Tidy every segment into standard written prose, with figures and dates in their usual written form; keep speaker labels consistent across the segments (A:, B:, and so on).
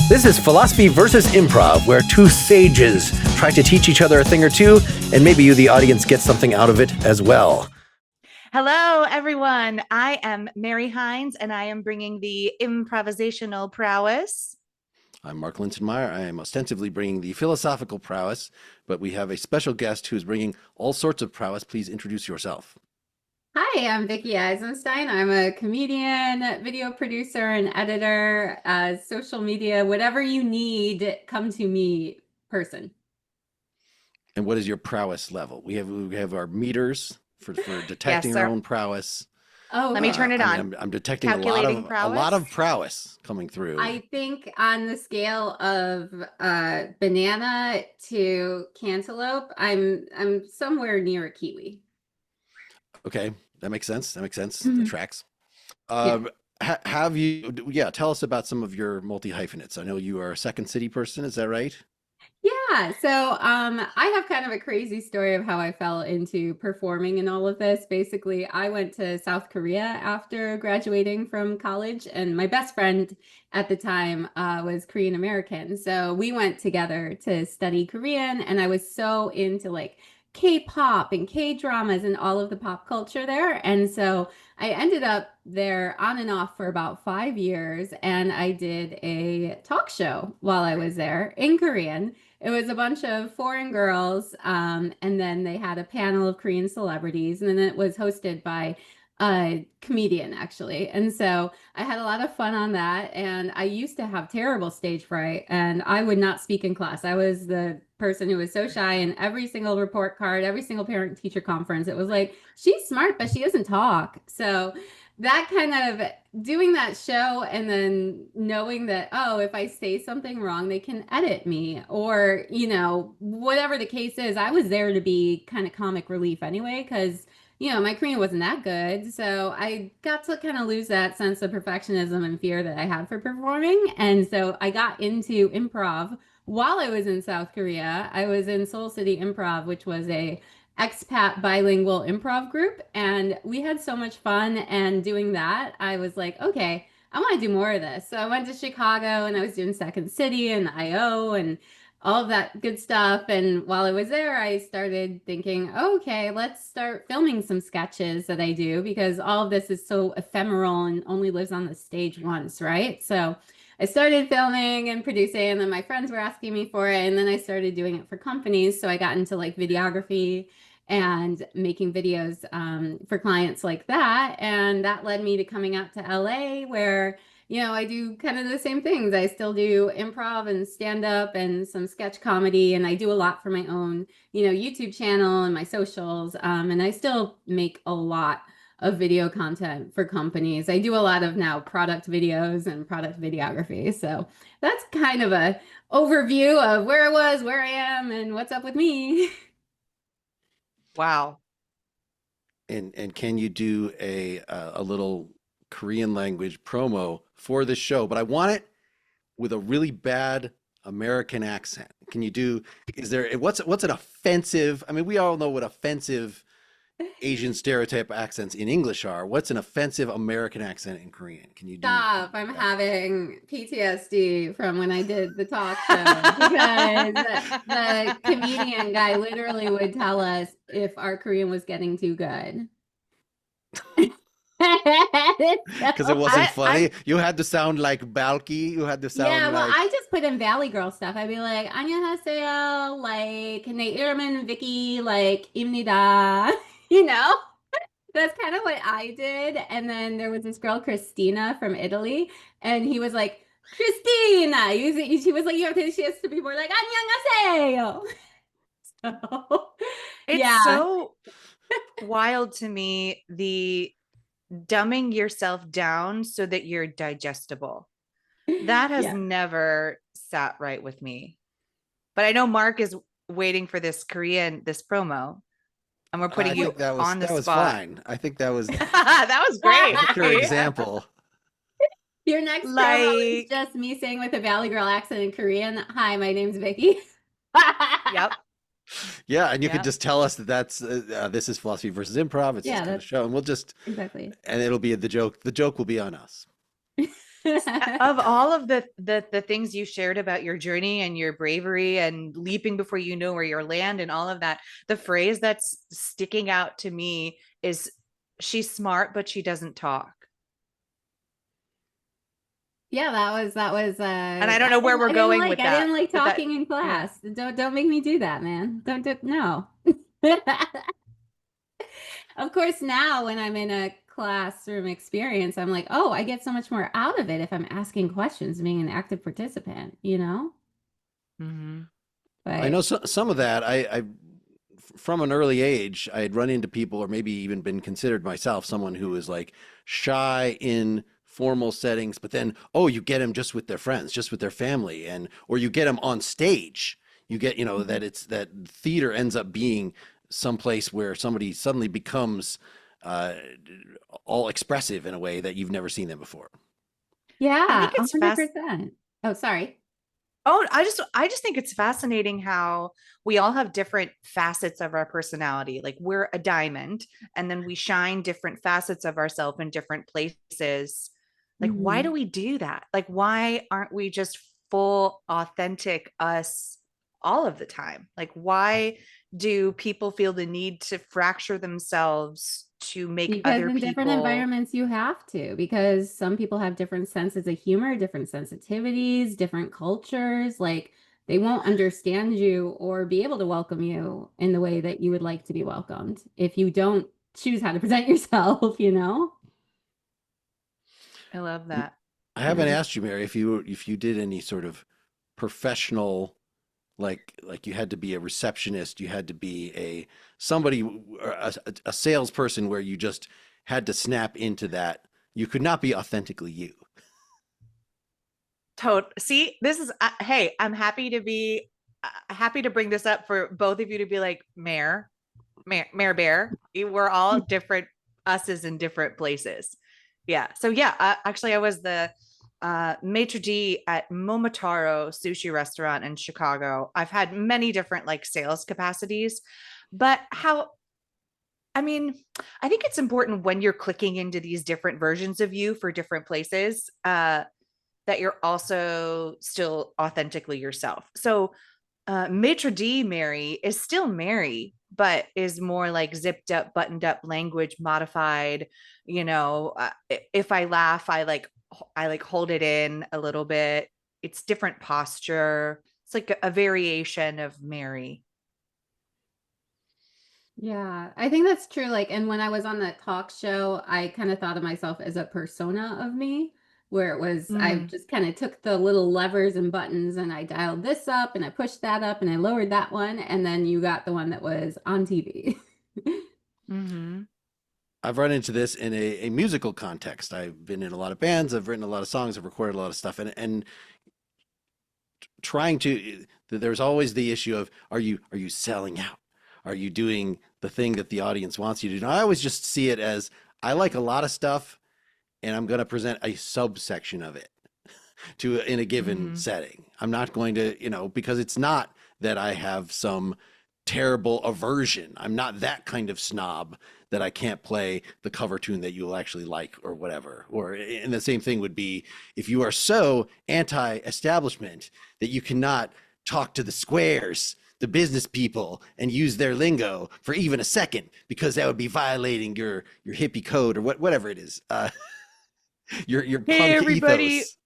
A: This is Philosophy versus Improv, where two sages try to teach each other a thing or two, and maybe you, the audience, get something out of it as well.
B: Hello, everyone. I am Mary Hines, and I am bringing the improvisational prowess.
A: I'm Mark Linton-Meyer. I am ostensibly bringing the philosophical prowess, but we have a special guest who's bringing all sorts of prowess. Please introduce yourself.
C: Hi, I'm Vickie Eisenstein. I'm a comedian, video producer, and editor, social media, whatever you need, come to me person.
A: And what is your prowess level? We have our meters for detecting
B: Yes,
A: our own prowess.
C: Oh,
B: Let me turn it on.
A: I'm detecting a
B: Calculating
A: lot of
B: prowess?
A: prowess coming through.
C: I think on the scale of banana to cantaloupe, I'm somewhere near a kiwi.
A: Okay, that makes sense. That
C: Mhm.
A: tracks.
C: Yeah.
A: Have you? Yeah, tell us about some of your multi-hyphenates. I know you are a Second City person. Is that right?
C: Yeah, so I have kind of a crazy story of how I fell into performing in all of this. Basically, I went to South Korea after graduating from college, and my best friend at the time was Korean American. So we went together to study Korean, and I was so into like K-pop and K-dramas and all of the pop culture there. And so I ended up there on and off for about 5 years, and I did a talk show while I was there in Korean. It was a bunch of foreign girls, and then they had a panel of Korean celebrities, and then it was hosted by a comedian, actually. And so I had a lot of fun on that. And I used to have terrible stage fright, and I would not speak in class. I was the person who was so shy in every single report card, every single parent teacher conference. It was like, she's smart, but she doesn't talk. So that kind of doing that show and then knowing that, oh, if I say something wrong, they can edit me or, whatever the case is, I was there to be kind of comic relief anyway, because, my Korean wasn't that good. So I got to kind of lose that sense of perfectionism and fear that I had for performing. And so I got into improv while I was in South Korea. I was in Seoul City Improv, which was a expat bilingual improv group, and we had so much fun. And doing that, I was like, okay, I want to do more of this. So I went to Chicago, and I was doing Second City and IO and all of that good stuff. And while I was there, I started thinking, okay, let's start filming some sketches that I do, because all of this is so ephemeral and only lives on the stage once, right? So I started filming and producing, and then my friends were asking me for it, and then I started doing it for companies. So I got into like videography and making videos for clients like that. And that led me to coming out to LA, where, I do kind of the same things. I still do improv and stand up and some sketch comedy. And I do a lot for my own, YouTube channel and my socials. And I still make a lot of video content for companies. I do a lot of now product videos and product videography. So that's kind of a overview of where I was, where I am, and what's up with me.
B: Wow.
A: And can you do a little Korean language promo for this show? But I want it with a really bad American accent. Can you do? What's an offensive? I mean, we all know what offensive Asian stereotype accents in English are. What's an offensive American accent in Korean? Can you do?
C: Stop. I'm having PTSD from when I did the talk show, because the comedian guy literally would tell us if our Korean was getting too good.
A: Because it wasn't funny. You had to sound like Balky. You had to sound
C: Yeah, well,
A: like.
C: I just put in Valley Girl stuff. I'd be like, 안녕하세요, like, 내 이름은 Vickie, like, 입니다, you know? That's kind of what I did. And then there was this girl, Christina from Italy, and he was like, Christina. She was like, she has to be more like, 안녕하세요. So,
B: It's
C: yeah.
B: so wild to me, the dumbing yourself down so that you're digestible. That has
C: Yeah.
B: never sat right with me. But I know Mark is waiting for this promo. And we're putting you on the spot.
A: That was fine. I think that was
B: that was great.
A: your example.
C: Your next promo is just me saying with a Valley Girl accent in Korean, hi, my name's Vickie.
B: Yep.
A: Yeah, and you could
B: Yeah.
A: just tell us that this is philosophy versus improv. It's this
C: Yeah,
A: kind of
C: that's
A: show, and we'll just
C: exactly.
A: and it'll be the joke. The joke will be on us.
B: Of all of the things you shared about your journey and your bravery and leaping before you know where you're land and all of that, the phrase that's sticking out to me is she's smart, but she doesn't talk.
C: Yeah, that was
B: And I don't know where we're going with
C: I
B: that,
C: didn't like
B: but that,
C: talking in
B: yeah.
C: class. Don't make me do that, man. Don't do no. Of course, now when I'm in a classroom experience, I'm like, oh, I get so much more out of it if I'm asking questions, being an active participant, you know?
B: Mhm.
A: I know
C: But
A: some of that. From an early age, I had run into people, or maybe even been considered myself, someone who is like shy in formal settings, but then, oh, you get them just with their friends, just with their family, and or you get them on stage. You get, that it's that theater ends up being someplace where somebody suddenly becomes uh, all expressive in a way that you've never seen them before.
B: I
C: yeah,
B: think it's fast.
C: 100%. Oh, sorry.
B: Oh, I just think it's fascinating how we all have different facets of our personality. Like we're a diamond and then we shine different facets of ourselves in different places. Like why do
C: Mhm.
B: we do that? Like why aren't we just full authentic us all of the time? Like why do people feel the need to fracture themselves to make
C: Because
B: other
C: in different
B: people.
C: environments, you have to, because some people have different senses of humor, different sensitivities, different cultures. Like they won't understand you or be able to welcome you in the way that you would like to be welcomed if you don't choose how to present yourself, you know?
B: I love that.
A: I haven't
C: Yeah.
A: asked you, Mary, if you did any sort of professional, like you had to be a receptionist, you had to be a somebody or a salesperson where you just had to snap into that. You could not be authentically you.
B: See, this is hey, I'm happy to be happy to bring this up for both of you to be like Mayor Bear. We're all different us's in different places. Yeah. So yeah, actually, I was the maitre d at Momotaro sushi restaurant in Chicago. I've had many different like sales capacities, but I mean, I think it's important when you're clicking into these different versions of you for different places, that you're also still authentically yourself. So maitre d Mary is still Mary, but is more like zipped up, buttoned up language, modified. If I laugh, I like hold it in a little bit. It's different posture. It's like a variation of Mary.
C: Yeah, I think that's true. Like, and when I was on that talk show, I kind of thought of myself as a persona of me, where it was, I
B: Mm,
C: just kind of took the little levers and buttons and I dialed this up and I pushed that up and I lowered that one. And then you got the one that was on TV.
B: hmm
A: I've run into this in a musical context. I've been in a lot of bands. I've written a lot of songs. I've recorded a lot of stuff, and trying to. There's always the issue of are you selling out? Are you doing the thing that the audience wants you to do? And I always just see it as I like a lot of stuff, and I'm going to present a subsection of it to in a given
B: hmm
A: setting. I'm not going to, because it's not that I have some terrible aversion. I'm not that kind of snob that I can't play the cover tune that you'll actually like or whatever. And the same thing would be if you are so anti-establishment that you cannot talk to the squares, the business people, and use their lingo for even a second because that would be violating your hippie code or whatever it is. Your
B: Hey,
A: punk
B: everybody.
A: ethos.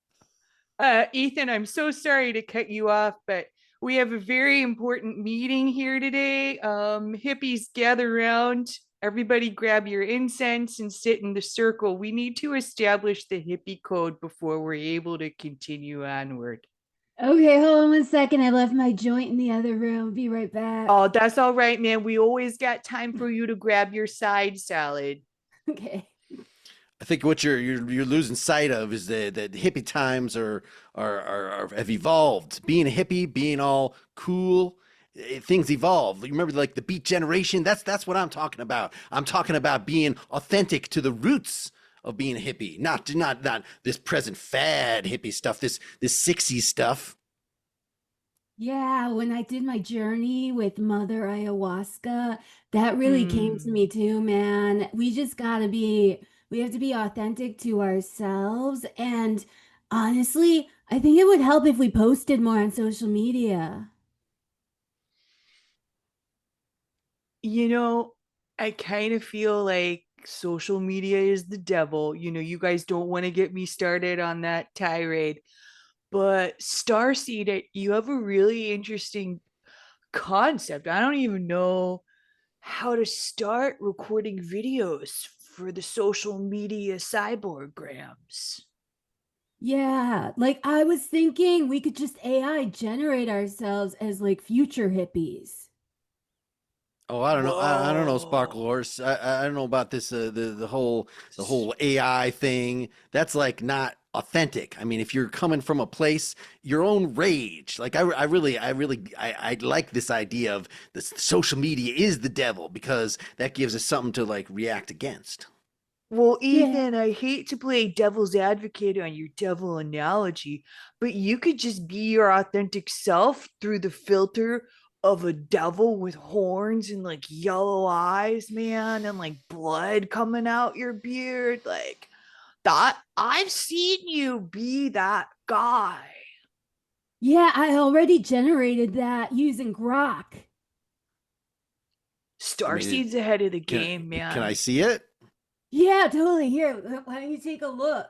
B: Ethan, I'm so sorry to cut you off, but we have a very important meeting here today. Hippies, gather around. Everybody grab your incense and sit in the circle. We need to establish the hippie code before we're able to continue onward.
C: Okay, hold on 1 second. I left my joint in the other room. Be right back.
B: Oh, that's all right, man. We always got time for you to grab your side salad.
C: Okay.
A: I think what you're losing sight of is that hippie times have evolved. Being a hippie, being all cool, things evolve. You remember like the Beat Generation? That's what I'm talking about. I'm talking about being authentic to the roots of being a hippie, not this present fad hippie stuff. This 60s stuff.
C: Yeah, when I did my journey with Mother Ayahuasca, that really came to
B: Hmm.
C: me too, man. We have to be authentic to ourselves. And honestly, I think it would help if we posted more on social media.
B: You know, I kind of feel like social media is the devil. You guys don't want to get me started on that tirade, but Starseed, you have a really interesting concept. I don't even know how to start recording videos for the social media cyborgrams.
C: Yeah, like I was thinking we could just AI generate ourselves as like future hippies.
A: Oh, I don't know. I don't know, Sparkle
B: Whoa.
A: Horse. I don't know about this. The whole AI thing. That's like not authentic. I mean, if you're coming from a place, your own rage. Like I like this idea of this social media is the devil because that gives us something to like react against.
B: Well,
C: Yeah.
B: Ethan, I hate to play devil's advocate on your devil analogy, but you could just be your authentic self through the filter of a devil with horns and like yellow eyes, man, and like blood coming out your beard. Like that, I've seen you be that guy.
C: Yeah, I already generated that using Grok.
A: I mean,
B: Starseed's ahead of the
A: can
B: game,
A: can I
B: man.
A: see it?
C: Yeah, totally. Here, why don't you take a look?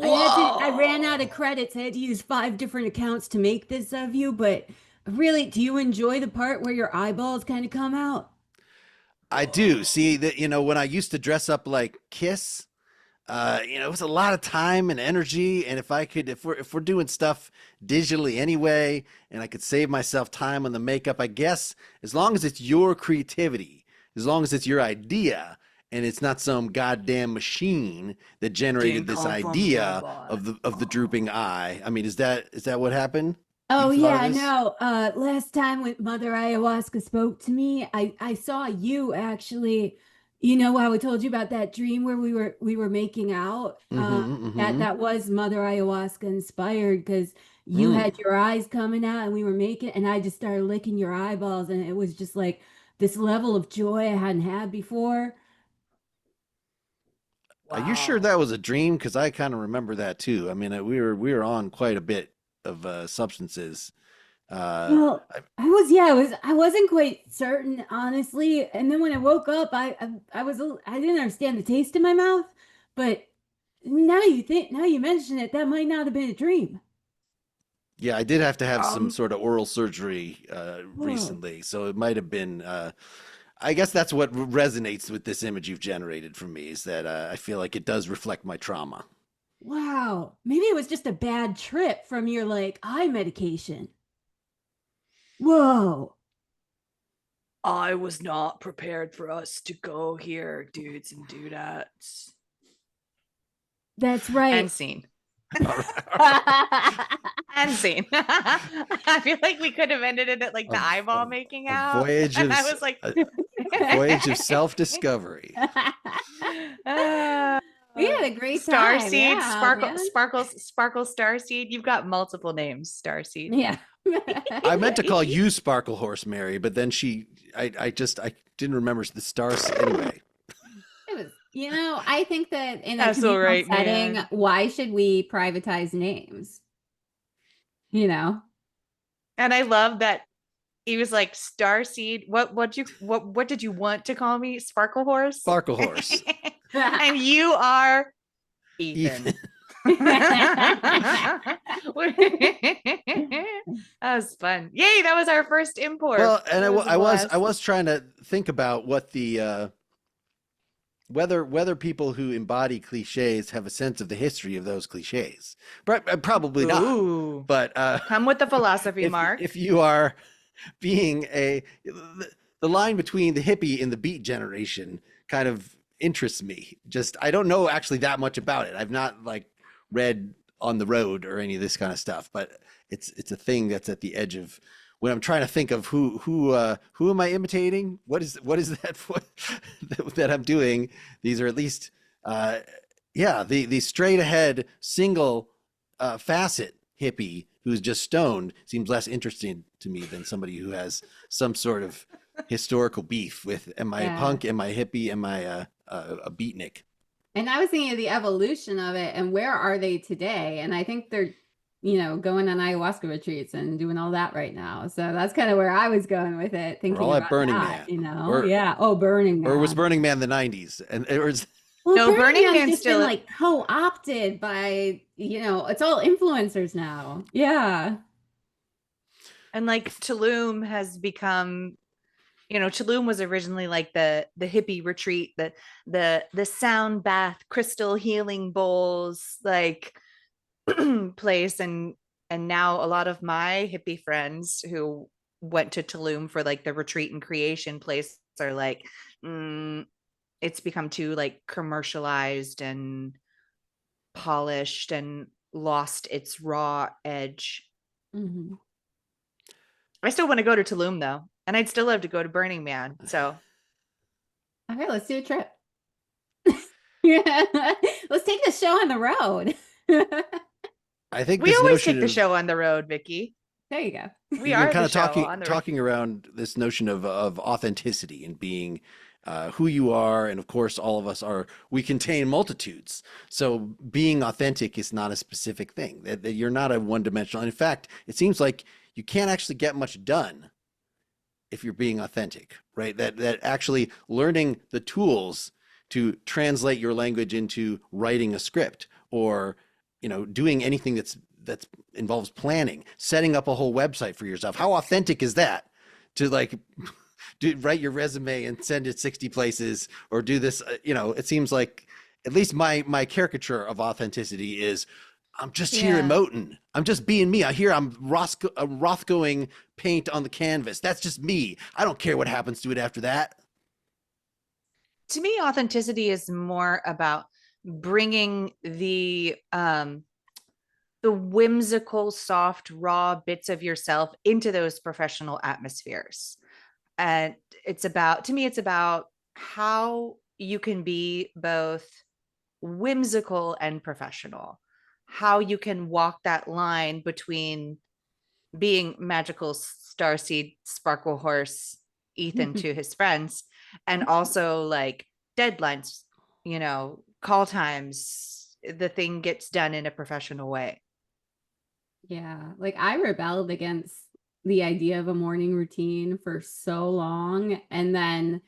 C: I ran out of
B: Whoa.
C: credits. I had to use 5 different accounts to make this of you, but really, do you enjoy the part where your eyeballs kind of come out?
A: I do.
B: Whoa.
A: See that, when I used to dress up like Kiss, it was a lot of time and energy. And if we're doing stuff digitally anyway, and I could save myself time on the makeup, I guess as long as it's your creativity, as long as it's your idea, and it's not some goddamn machine that generated
B: Didn't
A: this
B: come from a
A: idea
B: robot.
A: of the drooping eye. I mean, is that what happened?
C: Oh
A: You thought of
C: yeah,
A: this?
C: no. Last time when Mother Ayahuasca spoke to me, I saw you actually. You know how I told you about that dream where we were making out.
A: Mm-hmm. Mm-hmm.
C: That was Mother Ayahuasca inspired because you
A: Mm.
C: had your eyes coming out and we were making, and I just started licking your eyeballs, and it was just like this level of joy I hadn't had before.
A: Are you sure
B: Wow.
A: that was a dream? Because I kind of remember that too. I mean, we were on quite a bit of substances. Uh,
C: Well,
A: I,
C: I wasn't quite certain, honestly. And then when I woke up, I didn't understand the taste in my mouth. But now you mention it, that might not have been a dream.
A: yeah, I did have to have some
B: Um,
A: sort of oral surgery
C: Whoa,
A: recently, so it might have been. I guess that's what resonates with this image you've generated from me is that I feel like it does reflect my trauma.
C: wow. Maybe it was just a bad trip from your like eye medication. Whoa,
B: I was not prepared for us to go here, dudes and dudettes.
C: that's
B: And
C: right.
B: scene.
A: All right, all right.
B: And scene. I feel like we could have ended it at like
A: A,
B: the
A: a,
B: eyeball making
A: a
B: out.
A: voyage
B: And
A: of
B: I was like,
A: a voyage of self-discovery.
B: uh,
C: We had a great time.
B: Starseed,
C: Yeah,
B: Sparkle,
C: man.
B: Sparkle, Starseed. You've got multiple names, Starseed.
C: Yeah.
A: I meant to call you Sparkle Horse Mary, but then I didn't remember the stars anyway.
C: It was, I think that in a
B: That's all
C: communal
B: right,
C: setting,
B: man.
C: why should we privatize names? You know?
B: And I love that he was like Starseed. What did you want to call me? Sparkle Horse?
A: Sparkle Horse.
B: And you are
A: Ethan.
B: Ethan. That was fun. Yay, that was our first import.
A: Well, and
B: That was a
A: I
B: blast.
A: was trying to think about what the whether people who embody cliches have a sense of the history of those cliches. Probably not.
B: Ooh.
A: But
B: Come with the philosophy, Mark.
A: if you are being the line between the hippie and the beat generation kind of interests me. Just I don't know actually that much about it. I've not like read On the Road or any of this kind of stuff, but it's a thing that's at the edge of when I'm trying to think of who am I imitating? What is that for, that I'm doing? These are at least yeah, the straight ahead single facet hippie who's just stoned seems less interesting to me than somebody who has some sort of historical beef with, am I a punk, am I a hippie, am I a beatnik?
C: And I was thinking of the evolution of it and where are they today? And I think they're, you know, going on ayahuasca retreats and doing all that right now. So that's kind of where I was going with it,
A: We're
C: thinking
A: all at
C: about
A: Burning
C: that,
A: Man.
C: you know?
A: Or,
C: Yeah. Oh, Burning Man.
A: Or was Burning Man the 90s? And it was.
C: Well,
B: No, Burning
C: Man's
B: Man's
C: just
B: still
C: been like co-opted by, you know, it's all influencers now. Yeah.
B: and like Tulum has become, you know, Tulum was originally like the hippie retreat, the sound bath, crystal healing bowls, like place. And now a lot of my hippie friends who went to Tulum for like the retreat and creation place are like, it's become too like commercialized and polished and lost its raw edge.
C: Mm-hmm.
B: I still want to go to Tulum though, and I'd still love to go to Burning Man. So
C: Okay, let's do a trip. Yeah. Let's take the show on the road.
A: I think
B: we
A: this
B: always
A: notion
B: take the
A: of,
B: show on the road, Vickie.
C: There you go.
B: We
A: you know,
B: are
A: kind
B: the
A: of
B: show
A: talking
B: on the road.
A: talking around this notion of authenticity and being who you are, and of course all of us are, we contain multitudes, so being authentic is not a specific thing, that you're not a one-dimensional. In fact, it seems like you can't actually get much done if you're being authentic, right? That actually learning the tools to translate your language into writing a script, or, you know, doing anything that's involves planning, setting up a whole website for yourself. How authentic is that? To like write your resume and send it 60 places, or do this, you know, it seems like, at least my caricature of authenticity is, I'm just here emoting. I'm just being me. I'm Rothkoing paint on the canvas. That's just me. I don't care what happens to it after that.
B: To me, authenticity is more about bringing the whimsical, soft, raw bits of yourself into those professional atmospheres. And it's about, to me, it's about how you can be both whimsical and professional, how you can walk that line between being magical starseed sparkle horse Ethan to his friends, and also like deadlines, you know, call times, the thing gets done in a professional way.
C: Yeah, like I rebelled against the idea of a morning routine for so long. And then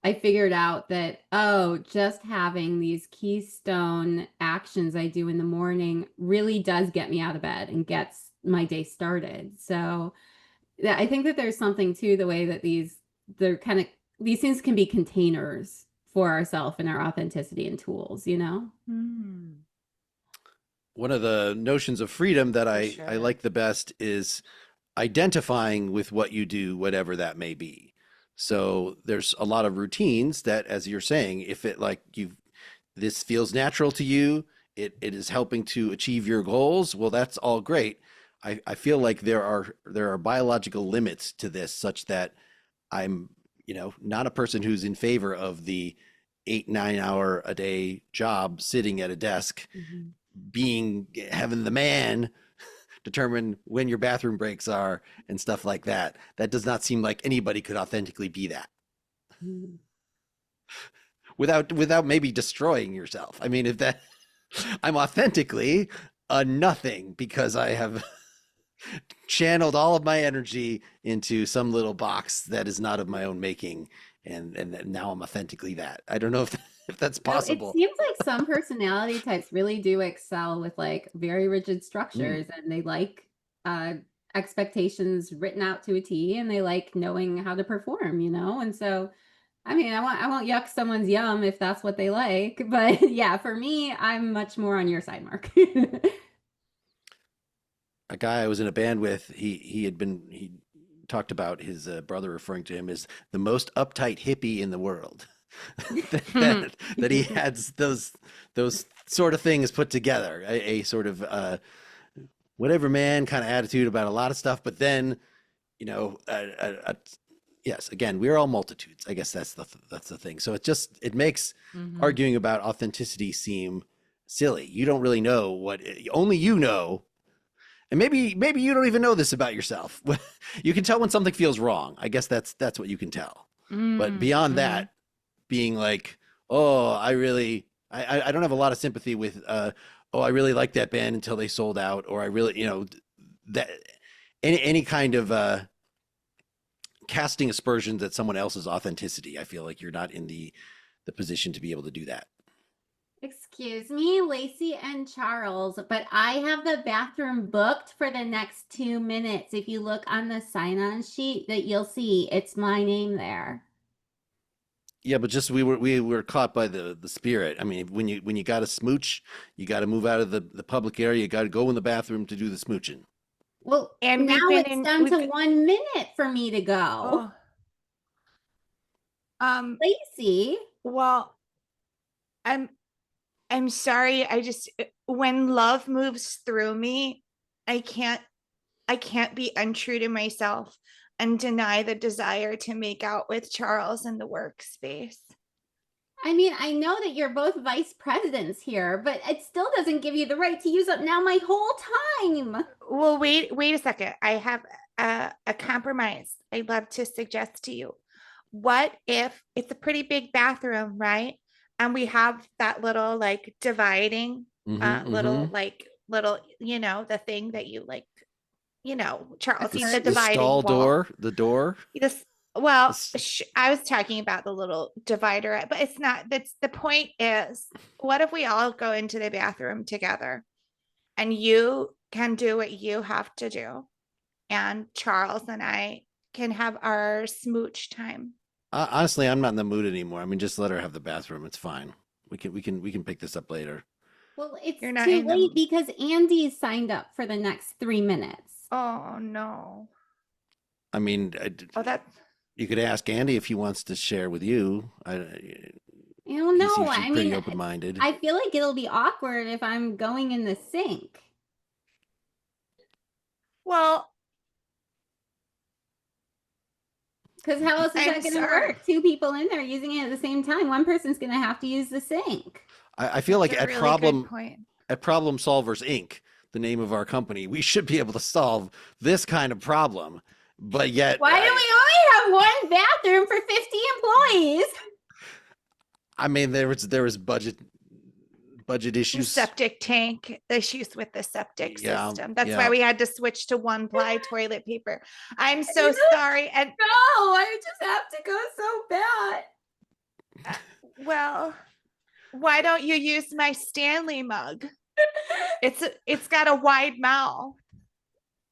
C: I figured out that, oh, just having these keystone actions I do in the morning really does get me out of bed and gets my day started. So yeah, I think that there's something to the way that these things can be containers for ourselves and our authenticity and tools, you know?
A: One of the notions of freedom that I
B: sure.
A: like the best is identifying with what you do, whatever that may be. So there's a lot of routines that, as you're saying, if it like this feels natural to you, it is helping to achieve your goals, well, that's all great. I feel like there are biological limits to this, such that I'm, you know, not a person who's in favor of the 8-9 hour a day job sitting at a desk, having the man determine when your bathroom breaks are and stuff like that. That does not seem like anybody could authentically be that without maybe destroying yourself. I mean, if that, I'm authentically a nothing because I have channeled all of my energy into some little box that is not of my own making, and now I'm authentically that. I don't know if that's possible.
C: It seems like some personality types really do excel with like very rigid structures, and they like expectations written out to a T, and they like knowing how to perform, you know? And so, I mean, I won't yuck someone's yum if that's what they like, but yeah, for me, I'm much more on your side, Mark.
A: A guy I was in a band with, he talked about his brother referring to him as the most uptight hippie in the world. that he has those sort of things put together, a sort of whatever man kind of attitude about a lot of stuff, but then, you know, yes, again, we're all multitudes. I guess that's the thing. So it makes arguing about authenticity seem silly. You don't really know only you know And maybe you don't even know this about yourself. You can tell when something feels wrong. I guess that's what you can tell. But beyond that, being like, oh, I don't have a lot of sympathy with oh, I really like that band until they sold out, or I really, that any kind of casting aspersions at someone else's authenticity. I feel like you're not in the position to be able to do that.
C: Excuse me, Lacey and Charles, but I have the bathroom booked for the next 2 minutes. If you look on the sign-on sheet, that you'll see it's my name there.
A: Yeah, but just we were caught by the spirit. I mean, when you got to smooch, you got to move out of the public area. You got to go in the bathroom to do the smooching.
C: Well,
B: And
C: now it's down to 1 minute for me to go. Lacey.
B: Well, I'm sorry. When love moves through me, I can't be untrue to myself and deny the desire to make out with Charles in the workspace.
C: I mean, I know that you're both vice presidents here, but it still doesn't give you the right to use up now my whole time.
B: Well, wait a second. I have a compromise I'd love to suggest to you. What if it's a pretty big bathroom, right? And we have that little like dividing, little, the thing that you like, Charles, he's the dividing
A: stall
B: wall.
A: door, the door.
B: I was talking about the little divider, but it's not. That's the point. Is what if we all go into the bathroom together, and you can do what you have to do, and Charles and I can have our smooch time.
A: Honestly, I'm not in the mood anymore. I mean, just let her have the bathroom. It's fine. We can pick this up later.
C: Well, it's too late because Andy signed up for the next 3 minutes.
B: Oh no.
A: I mean, you could ask Andy if he wants to share with you. I
C: don't know.
A: I mean, pretty open-minded.
C: I feel like it'll be awkward if I'm going in the sink.
B: Well,
C: because how else is that going to work? 2 people in there using it at the same time. One person's going to have to use the sink.
A: I feel like at
B: really
A: Problem Solvers Inc., the name of our company, we should be able to solve this kind of problem. But yet,
C: why do we only have one bathroom for 50 employees?
A: I mean, there was budget issues,
B: septic tank issues with the septic system. That's why we had to switch to 1-ply toilet paper. I'm so sorry. And
C: no, I just have to go so bad.
B: Well, why don't you use my Stanley mug? It's got a wide mouth.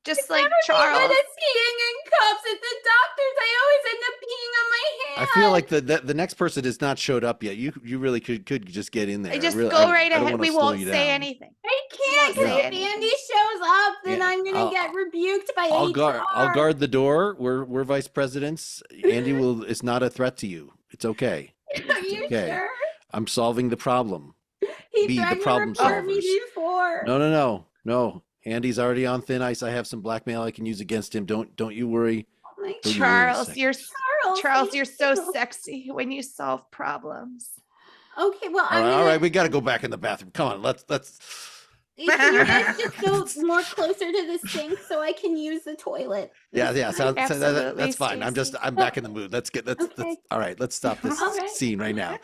B: Just like Charles.
C: Good at peeing in cups at the doctors. I always end up peeing on my hands.
A: I feel like the next person has not showed up yet. You really could just get in there.
B: Just go right ahead. We won't say anything.
C: I can't, because if Andy shows up, then I'm gonna get rebuked by HR.
A: I'll guard the door. We're vice presidents. Andy is not a threat to you. It's okay.
C: Are you sure?
A: I'm solving the problem.
C: He tried to report me before.
A: No. Andy's already on thin ice. I have some blackmail I can use against him. Don't you worry.
B: Charles, you're so sexy when you solve problems.
C: Okay, well,
A: all right, we got to go back in the bathroom. Come on, let's.
C: Can you guys just go more closer to the sink so I can use the toilet?
A: Yeah. That's fine. I'm back in the mood. Let's all right. Let's stop this scene right now.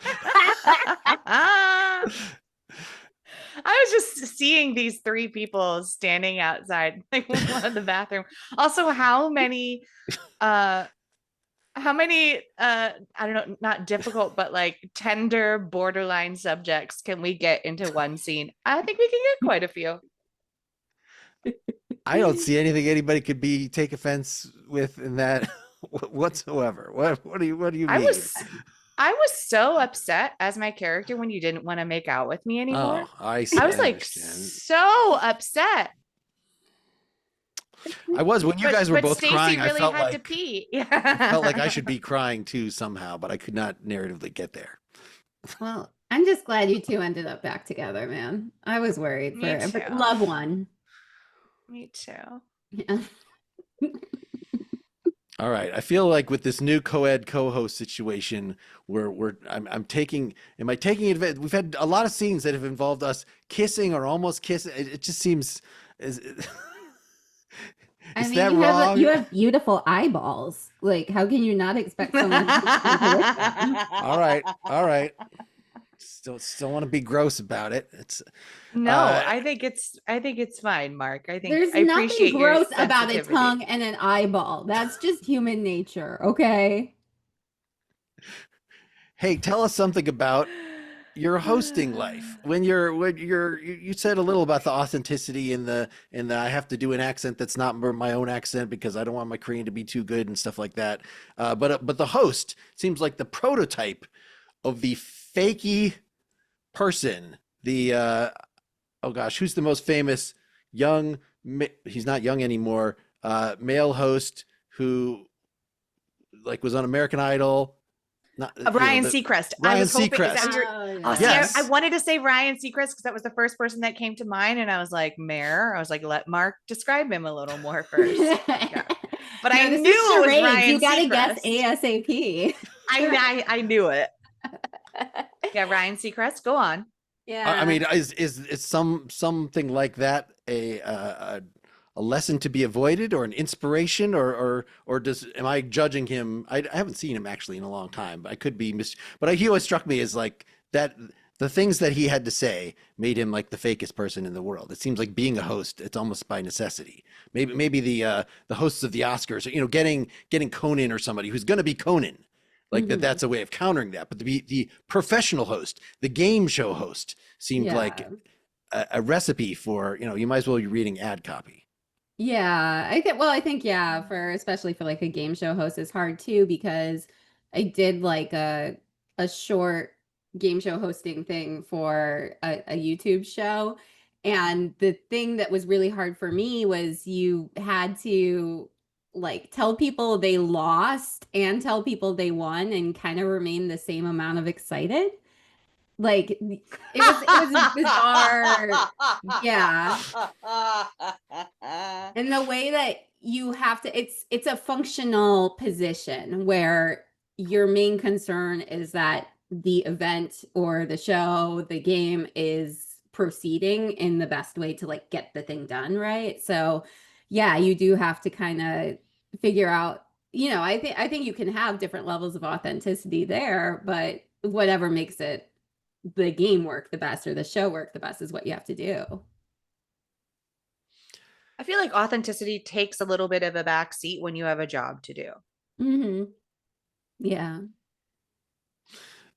B: I was just seeing these 3 people standing outside like the bathroom. Also, how many I don't know, not difficult, but like tender borderline subjects can we get into one scene? I think we can get quite a few.
A: I don't see anything anybody could take offense with in that whatsoever. What do you mean?
B: I was so upset as my character when you didn't want to make out with me anymore.
A: Oh, I see.
B: I was like so upset.
A: I was when you guys were both
B: Stacey
A: crying.
B: Really
A: I felt
B: had
A: like
B: to pee.
A: I felt like I should be crying too somehow, but I could not narratively get there.
C: Well, I'm just glad you 2 ended up back together, man. I was worried but love one.
B: Me too.
C: Yeah.
A: All right. I feel like with this new co-ed co-host situation, I'm taking advantage. We've had a lot of scenes that have involved us kissing or almost kissing. It just seems
C: I
A: Is
C: mean,
A: that
C: you
A: wrong?
C: have beautiful eyeballs. Like, how can you not expect someone to think with them?
A: All right, all right. Still want to be gross about it. It's
B: No,
A: uh
B: I think it's fine, Mark.
C: There's
B: I
C: nothing
B: appreciate your
C: gross about a
B: sensitivity.
C: tongue and an eyeball. That's just human nature, okay?
A: hey, tell us something about your hosting life. When you said a little about the authenticity in the I have to do an accent that's not my own accent because I don't want my Korean to be too good and stuff like that. But the host seems like the prototype of the fakey person. The oh gosh, who's the most famous young? He's not young anymore. Male host who like was on American Idol. Not
B: Ryan
A: the
B: Seacrest. I
A: Ryan
B: was hoping, is that
A: Seacrest.
B: your,
C: Oh,
B: oh, see,
C: yeah.
B: I
A: Yes.
B: wanted to say Ryan Seacrest because that was the first person that came to mind. And I was like, Mayor, I was like, let Mark describe him a little more first. Yeah. But I
C: No, this
B: knew
C: is
B: it was
C: charades.
B: Ryan
C: You got to guess
B: Seacrest.
C: ASAP.
B: I knew it. Yeah, Ryan Seacrest, go on.
A: I
C: Yeah.
A: mean, is something like that a lesson to be avoided or an inspiration or does am I judging him? I haven't seen him actually in a long time. I could be but he always struck me as like that. The things that he had to say made him like the fakest person in the world. It seems like being a host, it's almost by necessity. Maybe the hosts of the Oscars, getting Conan or somebody who's going to be Conan, like that.
C: Mhm.
A: That's a way of countering that. But the professional host, the game show host, seemed like
C: Yeah.
A: a recipe for you might as well be reading ad copy.
C: Yeah, I think yeah, for especially for like a game show host is hard too because I did like a short game show hosting thing for a YouTube show. And the thing that was really hard for me was you had to like tell people they lost and tell people they won and kind of remain the same amount of excited. Like it was bizarre. Yeah. And the way that you have to it's a functional position where your main concern is that the event or the show, the game is proceeding in the best way to like get the thing done, right? So, yeah, you do have to kind of figure out, I think you can have different levels of authenticity there, but whatever makes it the game work the best or the show work the best is what you have to do.
B: I feel like authenticity takes a little bit of a back seat when you have a job to do.
C: Mhm. Yeah.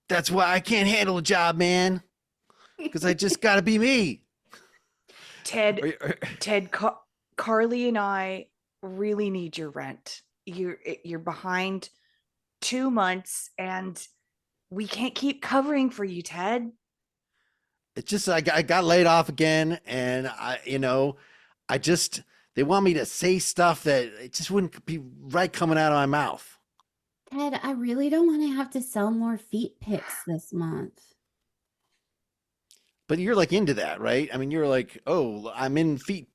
A: That's why I can't handle a job, man, because I just got to be me.
B: Ted,
A: Or-
B: Ted, Carly and I really need your rent. You're behind 2 months and we can't keep covering for you, Ted.
A: it's just I got laid off again, and I just they want me to say stuff that it just wouldn't be right coming out of my mouth.
C: Ted, I really don't want to have to sell more feet pics this month.
A: But you're like into that, right? I mean, you're like, oh, I'm in feet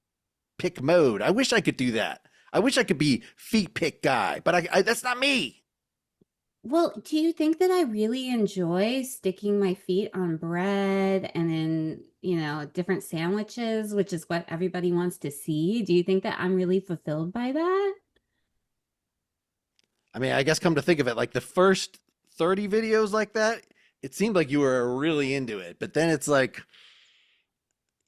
A: pick mode. I wish I could do that. I wish I could be feet pick guy, but I that's not me.
C: Well, do you think that I really enjoy sticking my feet on bread and in, different sandwiches, which is what everybody wants to see? Do you think that I'm really fulfilled by that?
A: I mean, I guess come to think of it, like the first 30 videos like that, it seemed like you were really into it. But then it's like,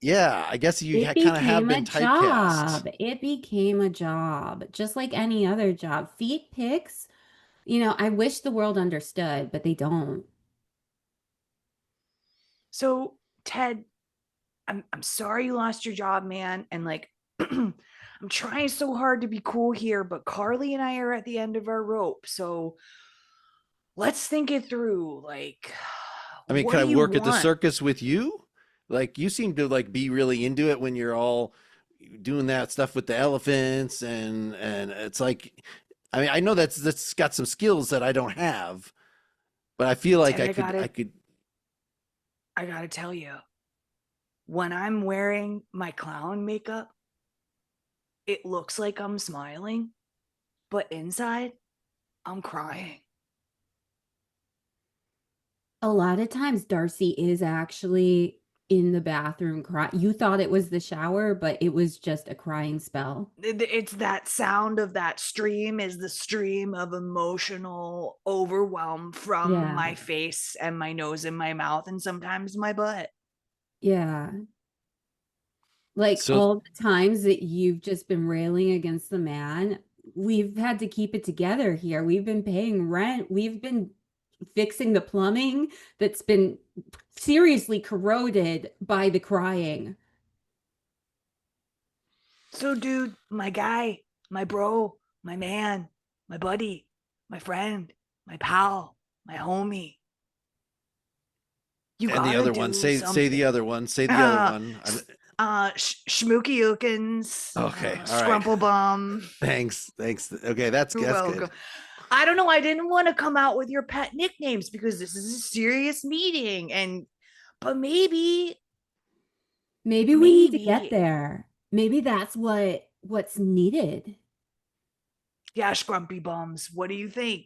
A: yeah, I guess you
C: It
A: kind of have
C: became a
A: been typecast.
C: job. It became a job, just like any other job. Feet pics, I wish the world understood, but they don't.
B: So, Ted, I'm sorry you lost your job, man. And like, I'm trying so hard to be cool here, but Carly and I are at the end of our rope. So let's think it through. Like,
A: I mean,
B: what
A: could
B: do
A: I
B: you
A: work at the
B: want?
A: circus with you? Like you seem to like be really into it when you're all doing that stuff with the elephants and it's like I mean, I know that's got some skills that I don't have, but I feel like
B: Ted,
A: I could
B: I gotta tell you, when I'm wearing my clown makeup, it looks like I'm smiling, but inside, I'm crying.
C: A lot of times Darcy is actually in the bathroom crying. You thought it was the shower, but it was just a crying spell.
B: It's that sound of that stream is the stream of emotional overwhelm from
C: Yeah.
B: my face and my nose and my mouth and sometimes my butt.
C: Yeah. Like
A: So
C: all the times that you've just been railing against the man, we've had to keep it together here. We've been paying rent. We've been fixing the plumbing that's been seriously corroded by the crying.
B: So, dude, my guy, my bro, my man, my buddy, my friend, my pal, my homie. You
A: and the
B: gotta
A: other
B: do
A: one, say
B: something.
A: the other one, say the other one.
B: Schmooky Ookins,
A: Okay, all right.
B: Scrumple Bum.
A: Thanks. Okay, that's
B: You're
A: that's
B: welcome.
A: good.
B: I don't know. I didn't want to come out with your pet nicknames because this is a serious meeting, but maybe
C: Maybe we need to get there. Maybe that's what's needed.
B: yeah, Scrumpy Bums. What do you think?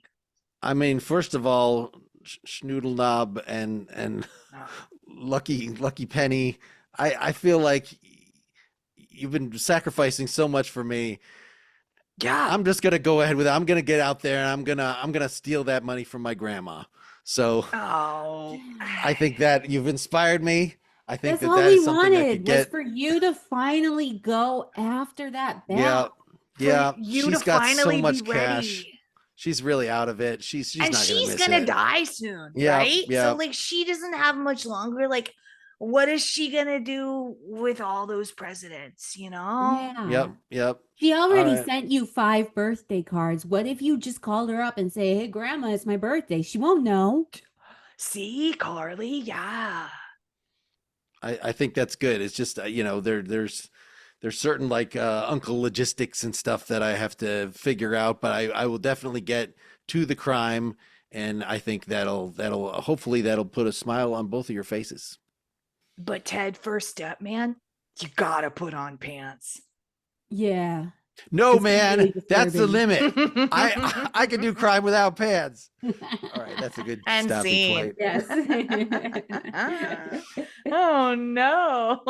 A: I mean, first of all, Schnoodle Knob and Lucky Penny. I feel like you've been sacrificing so much for me.
B: Yeah.
A: I'm just gonna go ahead with it. I'm gonna get out there and I'm gonna steal that money from my grandma. So
B: Oh,
A: I think that you've inspired me. I think
C: That's all
A: that
C: we
A: is something I could
C: wanted was
A: get.
C: for you to finally go after that
A: Yeah,
C: bet.
A: yeah.
B: you
A: She's
B: to
A: got so
B: finally be
A: much cash.
B: ready.
A: She's really out of it. She's
B: And
A: not gonna
B: she's
A: miss
B: gonna
A: it.
B: die soon,
A: Yeah,
B: right?
A: yeah.
B: So like she doesn't have much longer. Like, what is she gonna do with all those presidents?
C: Yeah.
A: Yep.
C: She
A: All
C: already
A: right.
C: sent you 5 birthday cards. What if you just called her up and say, "Hey, grandma, it's my birthday." She won't know.
B: See, Carly, yeah.
A: I think that's good. It's just there's certain like uncle logistics and stuff that I have to figure out, but I will definitely get to the crime, and I think that'll hopefully that'll put a smile on both of your faces.
B: But Ted, first step, man, you gotta put on pants.
C: Yeah.
A: No,
C: It's been really
A: man, that's the
C: disturbing.
A: limit. I can do crime without pants. All right, that's a good
B: And
A: stopping
B: scene.
A: point.
C: Yes.
B: Oh no.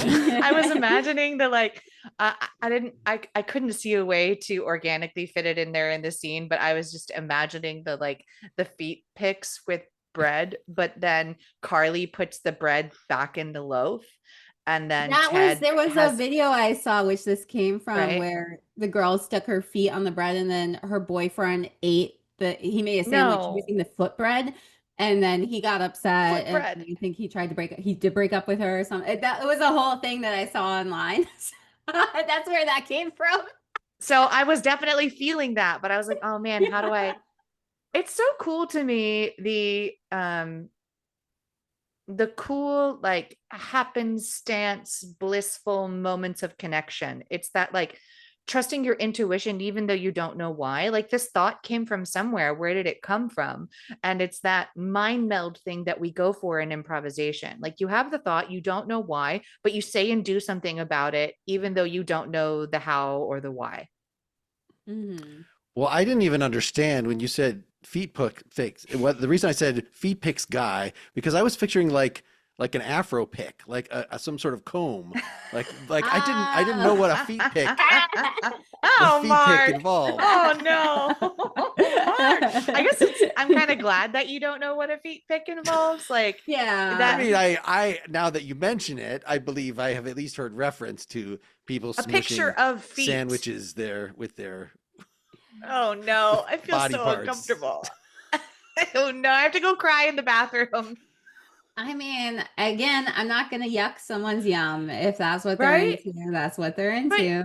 B: I was imagining the like I couldn't see a way to organically fit it in there in the scene, but I was just imagining the like the feet pics with bread, but then Carly puts the bread back in the loaf and then
C: There was a video I saw which this came from
B: right?
C: where the girl stuck her feet on the bread and then her boyfriend he made a sandwich
B: No.
C: using the foot bread and then he got upset
B: Foot
C: and
B: bread.
C: I think he did break up with her or something. That was a whole thing that I saw online. That's where that came from.
B: So I was definitely feeling that, but I was like, oh man, how do I it's so cool to me the cool like happenstance blissful moments of connection. It's that like trusting your intuition even though you don't know why. Like this thought came from somewhere. Where did it come from? And it's that mind meld thing that we go for in improvisation. Like you have the thought, you don't know why, but you say and do something about it even though you don't know the how or the why.
C: Mm-hmm.
A: Well, I didn't even understand when you said feet pick fix. What the reason I said feet picks guy because I was picturing like an afro pick, like some sort of comb. Like I didn't know what a feet pick
B: Oh,
A: feet
B: Mark.
A: pick involved.
B: Oh no. Mark. I guess I'm kind of glad that you don't know what a feet pick involves. Like
C: Yeah.
B: that
A: I mean, I now that you mention it, I believe I have at least heard reference to people
B: a picture
A: smushing
B: of feet.
A: sandwiches there with their
B: Oh no, I feel
A: body
B: so
A: parts.
B: uncomfortable. Oh no, I have to go cry in the bathroom.
C: I mean, again, I'm not gonna yuck someone's yum. If that's what they're
B: Right?
C: into, that's what they're into.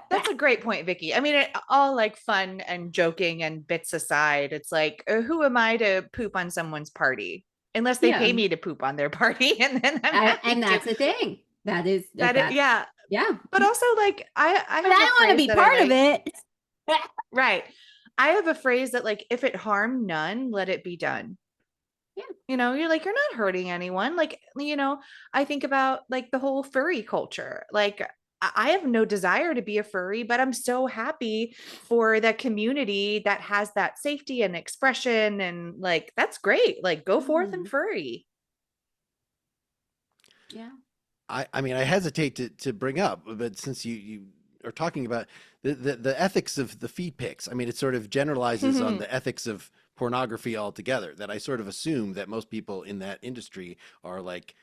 B: That's a great point, Vickie. I mean, all like fun and joking and bits aside, it's like, who am I to poop on someone's party? Unless they pay
C: Yeah.
B: me to poop on their party, and then I'm happy
C: And that's
B: to.
C: the thing.
B: Yeah.
C: Yeah.
B: But also, like, I
C: But I don't want to be part of it.
B: Right. I have a phrase that, like, if it harm none, let it be done.
C: Yeah.
B: You're like, you're not hurting anyone. Like, I think about like the whole furry culture. Like, I have no desire to be a furry, but I'm so happy for the community that has that safety and expression. And like, that's great. Like, go forth and furry.
C: Yeah.
A: I mean, I hesitate to bring up, but since you are talking about the ethics of the feed pics, I mean, it sort of generalizes on the ethics of pornography altogether. That I sort of assume that most people in that industry are like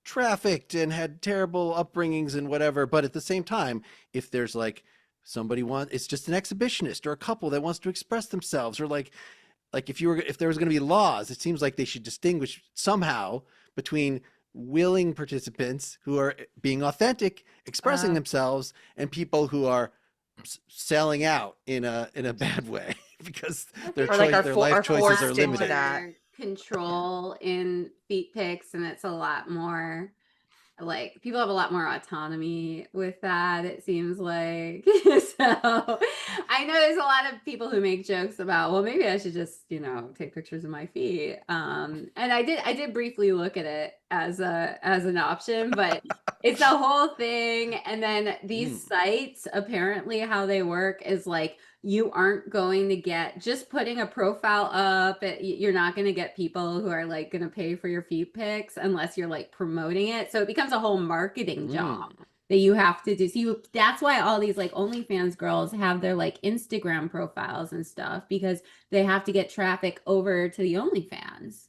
A: trafficked and had terrible upbringings and whatever. But at the same time, if there's like it's just an exhibitionist or a couple that wants to express themselves, or like if there was going to be laws, it seems like they should distinguish somehow between willing participants who are being authentic, expressing themselves, and people who are selling out in a bad way because their
B: Or like
A: their life choices are
B: forced into
A: limited.
B: that.
C: Control in feet pics, and it's a lot more like people have a lot more autonomy with that, it seems like. So I know there's a lot of people who make jokes about, well, maybe I should just, take pictures of my feet. And I did briefly look at it as an option, but it's a whole thing. And then these sites, apparently how they work is like, you aren't going to get, just putting a profile up, you're not going to get people who are like going to pay for your feed pics unless you're like promoting it. So it becomes a whole marketing job that you have to do. So that's why all these like OnlyFans girls have their like Instagram profiles and stuff, because they have to get traffic over to the OnlyFans.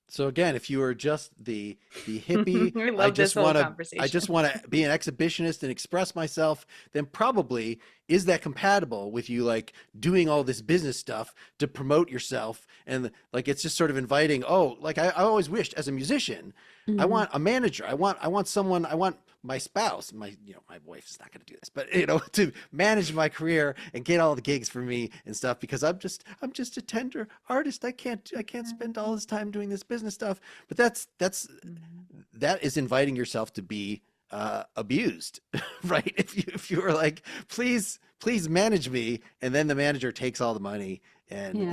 A: So again, if you are just the hippie,
B: I love this whole conversation.
A: I just want to be an exhibitionist and express myself, then probably is that compatible with you like doing all this business stuff to promote yourself? And like it's just sort of inviting, like I always wished as a musician, I want a manager. I want someone, I want my spouse, my wife is not going to do this, but to manage my career and get all the gigs for me and stuff, because I'm just a tender artist. I can't spend all this time doing this business stuff. But that is inviting yourself to be abused, right? If you were like, please manage me, and then the manager takes all the money and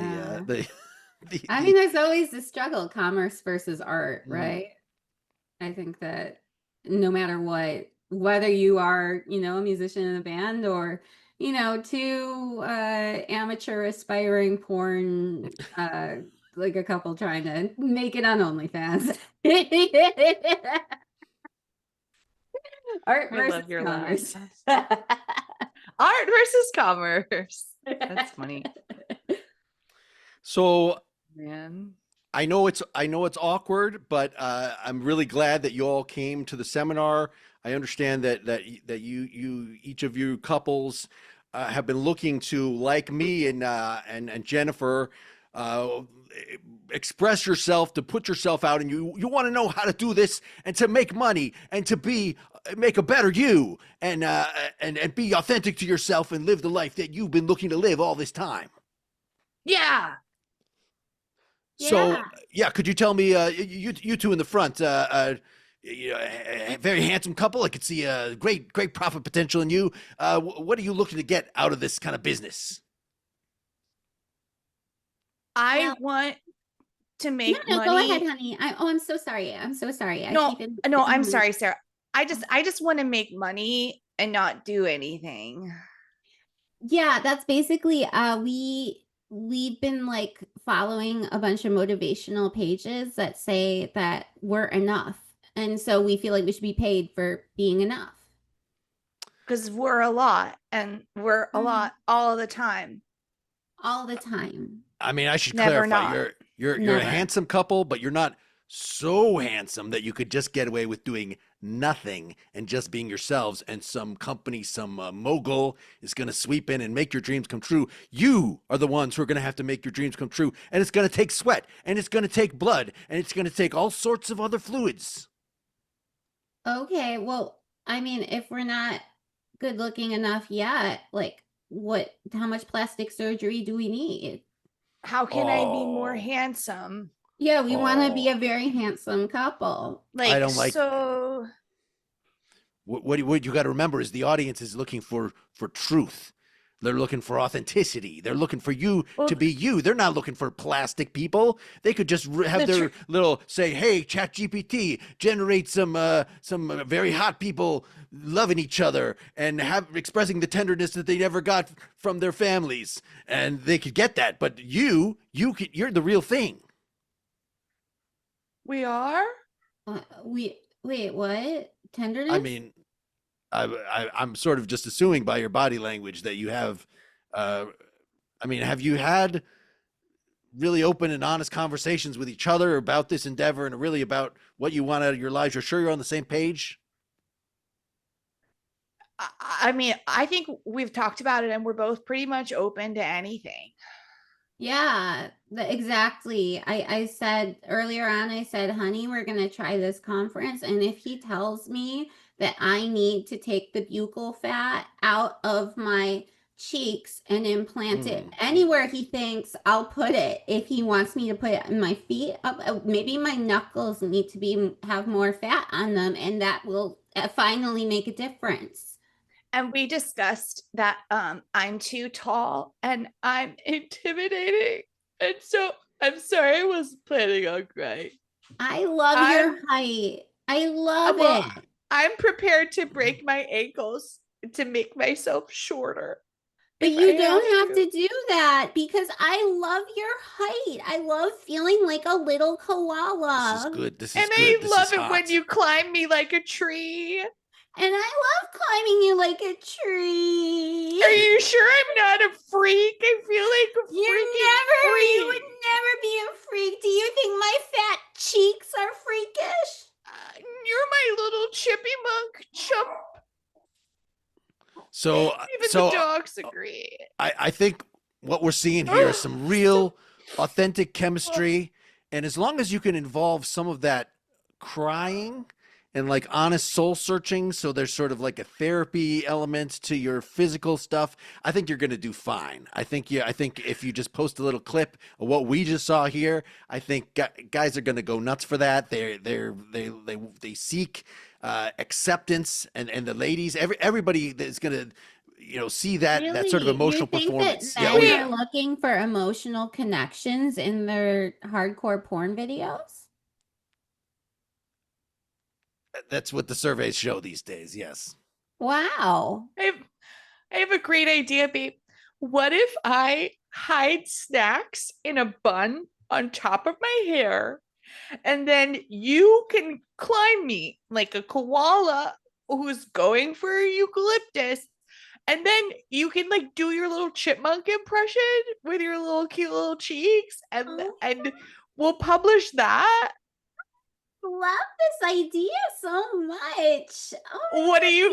C: I mean, there's always the struggle, commerce versus art, right? I think that no matter what, whether you are, a musician in a band or, two amateur aspiring porn, like a couple trying to make it on OnlyFans. Art versus commerce.
B: Art versus commerce. That's funny.
A: So,
B: man,
A: I know it's awkward, but I'm really glad that you all came to the seminar. I understand that you each of you couples have been looking to, like me and Jennifer, express yourself, to put yourself out, and you want to know how to do this and to make money and to make a better you and be authentic to yourself and live the life that you've been looking to live all this time.
B: Yeah.
A: So could you tell me, you two in the front, very handsome couple. I could see a great profit potential in you. What are you looking to get out of this kind of business?
B: I want to make money.
C: Go ahead, honey. I'm so sorry. I'm so sorry.
B: I'm sorry, Sarah. I just want to make money and not do anything.
C: Yeah, that's basically we've been like following a bunch of motivational pages that say that we're enough. And so we feel like we should be paid for being enough.
B: Because we're a lot, and we're a lot all the time.
C: All the time.
A: I mean, I should
B: Never
A: clarify.
B: not.
A: You're a handsome couple, but you're not so handsome that you could just get away with doing nothing and just being yourselves, and some company, some mogul is going to sweep in and make your dreams come true. You are the ones who are going to have to make your dreams come true, and it's going to take sweat, and it's going to take blood, and it's going to take all sorts of other fluids.
C: Okay, well, I mean, if we're not good looking enough yet, like how much plastic surgery do we need?
B: How can I be more handsome?
C: Yeah, we want to be a very handsome couple.
A: I don't like.
B: So
A: what you got to remember is the audience is looking for truth. They're looking for authenticity. They're looking for you to be you. They're not looking for plastic people. They could just have their little say, "Hey, ChatGPT, generate some very hot people loving each other and expressing the tenderness that they never got from their families," and they could get that. But you're the real thing.
B: we are.
C: Wait, what? Tenderness?
A: I mean, I'm sort of just assuming by your body language that you have. Uh, I mean, have you had really open and honest conversations with each other about this endeavor and really about what you want out of your lives? You're sure you're on the same page?
B: I mean, I think we've talked about it and we're both pretty much open to anything.
C: Yeah, exactly. I said earlier on, I said, honey, we're going to try this conference. And if he tells me that I need to take the buccal fat out of my cheeks and implant it
A: Mm.
C: anywhere he thinks, I'll put it. If he wants me to put it in my feet, maybe my knuckles need to be have more fat on them, and that will finally make a difference.
B: And we discussed that I'm too tall and I'm intimidating. And so I'm sorry, I wasn't planning on crying.
C: I love your height. I love it.
B: I'm prepared to break my ankles to make myself shorter.
C: But you don't have to do that because I love your height. I love feeling like a little koala.
A: This is good. This is
B: and
A: good.
B: I
A: This
B: love
A: is
B: it
A: hot.
B: when you climb me like a tree.
C: And I love climbing you like a tree.
B: Are you sure I'm not a freak? I feel like a freak.
C: You would never be a freak. Do you think my fat cheeks are freakish?
B: You're my little chippy-monk chump.
A: So,
B: Even
A: so
B: the dogs agree.
A: I think what we're seeing here is some real authentic chemistry. And as long as you can involve some of that crying and like honest soul searching, so there's sort of like a therapy element to your physical stuff, I think you're going to do fine. I think if you just post a little clip of what we just saw here, I think guys are going to go nuts for that. They seek acceptance, and the ladies, everybody is going to see that sort of emotional performance.
C: That men are looking for emotional connections in their hardcore porn videos?
A: That's what the surveys show these days. Yes.
C: Wow.
B: I have a great idea, babe. What if I hide snacks in a bun on top of my hair, and then you can climb me like a koala who's going for a eucalyptus, and then you can like do your little chipmunk impression with your little cute little cheeks, and we'll publish that.
C: Love this idea so much. Oh,
B: what do you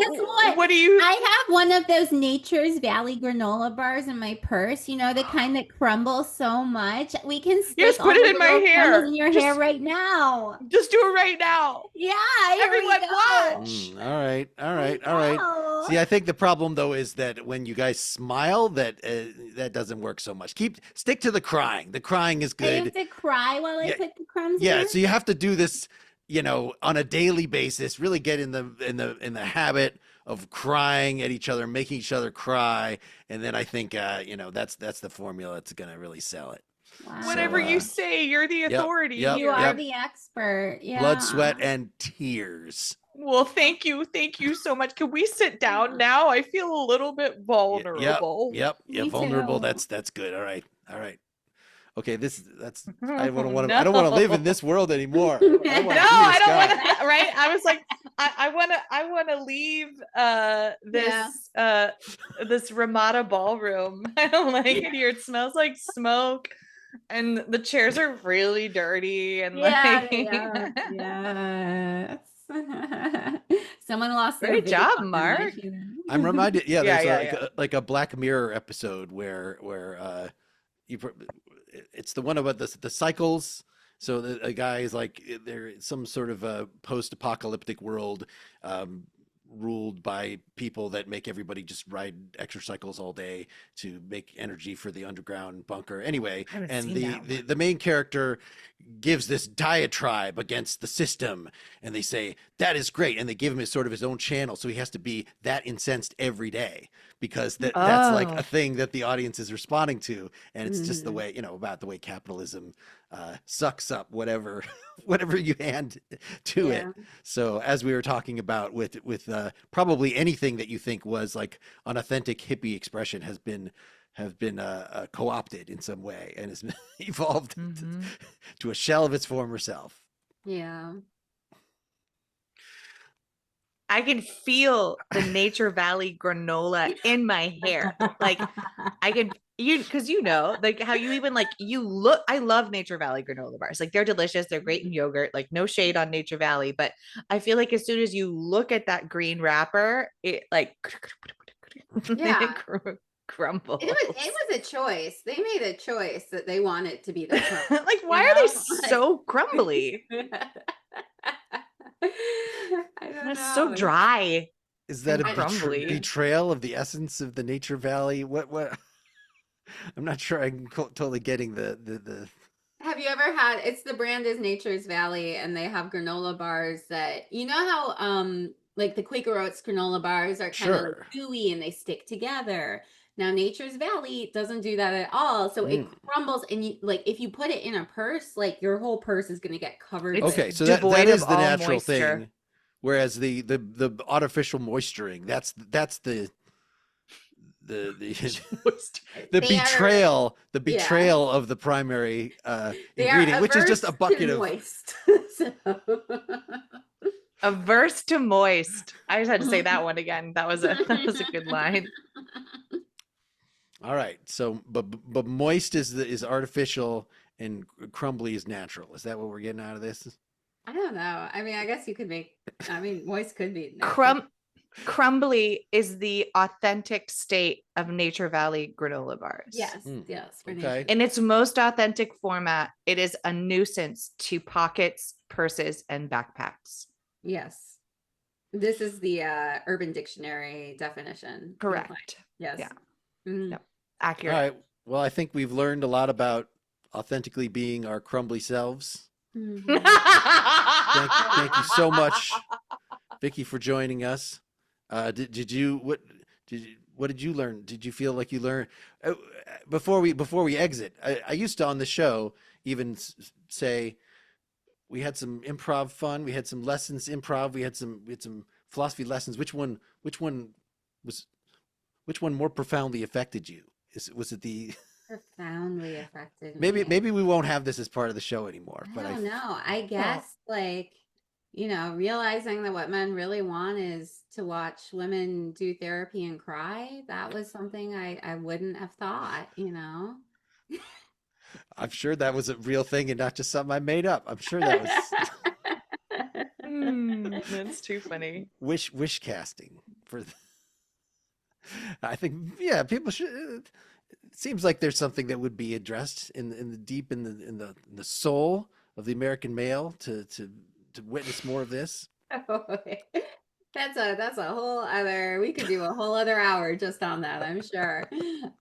C: I have one of those Nature's Valley granola bars in my purse, the kind that crumble so much. We can
B: just put it in my hair
C: in your hair right now.
B: Just do it right now.
C: Yeah,
B: everyone watch.
A: All right. See, I think the problem though is that when you guys smile, that doesn't work so much. Stick to the crying. The crying is good.
C: I have to cry while I put the crumbs in
A: Yeah,
C: there?
A: so you have to do this, on a daily basis. Really get in the habit of crying at each other, making each other cry, and then I think that's the formula that's going to really sell it.
C: Wow.
B: Whatever you say, you're the authority.
C: You are the expert. Yeah.
A: Blood, sweat, and tears.
B: Well, thank you so much. Can we sit down now? I feel a little bit vulnerable.
A: Yep. Vulnerable. That's good. All right. Okay, I don't want to live in this world anymore.
B: I don't want to. Right? I was like, I want to leave this Ramada ballroom. I don't like it here. It smells like smoke, and the chairs are really dirty. And
C: yes. Someone lost their
B: great job, Mark.
A: I'm reminded. Yeah, there's like a Black Mirror episode where it's the one about the cycles. So a guy is like, there's some sort of a post-apocalyptic world ruled by people that make everybody just ride extra cycles all day to make energy for the underground bunker. Anyway, and the main character gives this diatribe against the system, and they say that is great, and they give him sort of his own channel, so he has to be that incensed every day because that's like a thing that the audience is responding to, and it's just the way about the way capitalism sucks up whatever you hand to it. So as we were talking about with probably anything that you think was like an authentic hippie expression have been co-opted in some way and has evolved to a shell of its former self.
C: Yeah.
B: I can feel the Nature Valley granola in my hair. Like I can because like how you even like you look. I love Nature Valley granola bars. Like they're delicious. They're great in yogurt. Like no shade on Nature Valley, but I feel like as soon as you look at that green wrapper, it like
C: Yeah.
B: crumbles.
C: It was a choice. They made a choice that they wanted to be the crumble.
B: Like why are they so crumbly?
C: I don't
B: It's
C: know.
B: so dry.
A: Is that
B: and
A: a
B: crumbly.
A: betrayal of the essence of the Nature Valley? What? I'm not sure I'm totally getting the.
C: Have you ever had, it's the brand is Nature's Valley, and they have granola bars that, you know how like the Quaker Oats granola bars are kind of
A: Sure.
C: gooey and they stick together. Now Nature's Valley doesn't do that at all. So it crumbles, and you like if you put it in a purse, like your whole purse is gonna get covered.
B: It's
A: Okay, so
B: devoid
A: that is
B: of
A: the
B: all
A: natural
B: moisture.
A: thing, whereas the artificial moisturing, that's the
C: They
A: betrayal
C: are-
A: of the primary
C: they are
A: ingredient, which is just a
C: averse
A: bucket
C: to
A: of
C: moist. So-
B: Averse to moist. I just had to say that one again. That was a good line.
A: All right. So but moist is artificial and crumbly is natural. Is that what we're getting out of this?
C: I don't know. I mean, I guess you could moist could be natural.
B: Crumbly is the authentic state of Nature Valley granola bars.
C: Yes, yes. For
A: Okay.
C: nature.
B: In its most authentic format, it is a nuisance to pockets, purses, and backpacks.
C: Yes. This is the Urban Dictionary definition.
B: Correct.
C: Yes.
B: Yeah.
C: Mhm.
B: Yep.
A: All
B: Accurate.
A: right. Well, I think we've learned a lot about authentically being our crumbly selves.
C: Mhm.
A: Thank you so much, Vickie, for joining us. What did you learn? Did you feel like you learned before we exit? I used to on the show even say we had some improv fun, we had some lessons improv, we had some philosophy lessons. Which one more profoundly affected you? Was it the
C: Profoundly affected
A: maybe
C: me.
A: we won't have this as part of the show anymore,
C: I
A: but
C: don't know. I guess like, realizing that what men really want is to watch women do therapy and cry. That was something I wouldn't have thought,
A: I'm sure that was a real thing and not just something I made up. I'm sure that was
B: That's too funny.
A: wish casting for I think people should it seems like there's something that would be addressed in the deep in the soul of the American male to witness more of this.
C: That's a whole other, we could do a whole other hour just on that, I'm sure.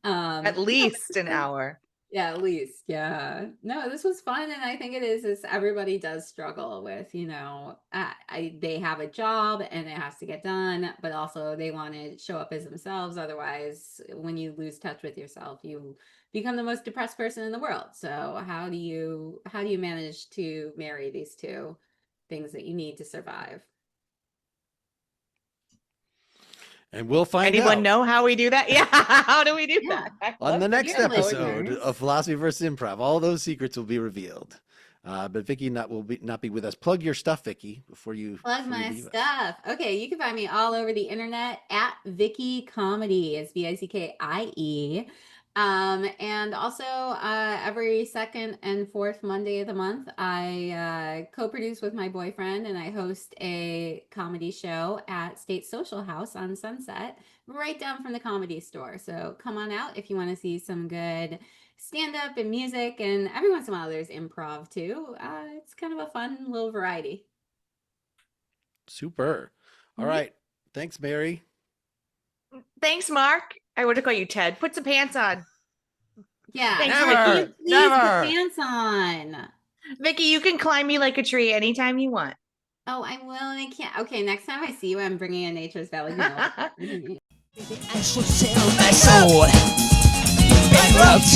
B: At least an hour.
C: Yeah, at least. Yeah. No, this was fun. And I think is everybody does struggle with, they have a job and it has to get done, but also they want to show up as themselves. Otherwise, when you lose touch with yourself, you become the most depressed person in the world. So how do you manage to marry these two things that you need to survive?
A: And we'll find
B: Anyone
A: out
B: know how we do that? Yeah. How do we do that?
A: on the next
C: your
A: episode
C: listeners.
A: of Philosophy versus Improv. All those secrets will be revealed. But Vickie will not be with us. Plug your stuff, Vickie, before you
C: Plug my
A: leave us.
C: stuff. Okay, you can find me all over the internet at Vickie Comedy. It's Vickie. And also every second and fourth Monday of the month, I co-produce with my boyfriend and I host a comedy show at State Social House on Sunset, right down from the Comedy Store. So come on out if you want to see some good stand-up and music, and every once in a while there's improv too. It's kind of a fun little variety.
A: Super. All right. Thanks, Mary.
B: Thanks, Mark. I would have called you Ted. Put some pants on.
C: Yeah.
B: Thanks,
A: Never.
B: Vickie.
C: Please
A: Never.
C: put pants on.
B: Vickie, you can climb me like a tree anytime you want.
C: Oh, I will, and I can't. Okay, next time I see you, I'm bringing a Nature's Valley granola.
D: I should sell my soul. Bankrupt.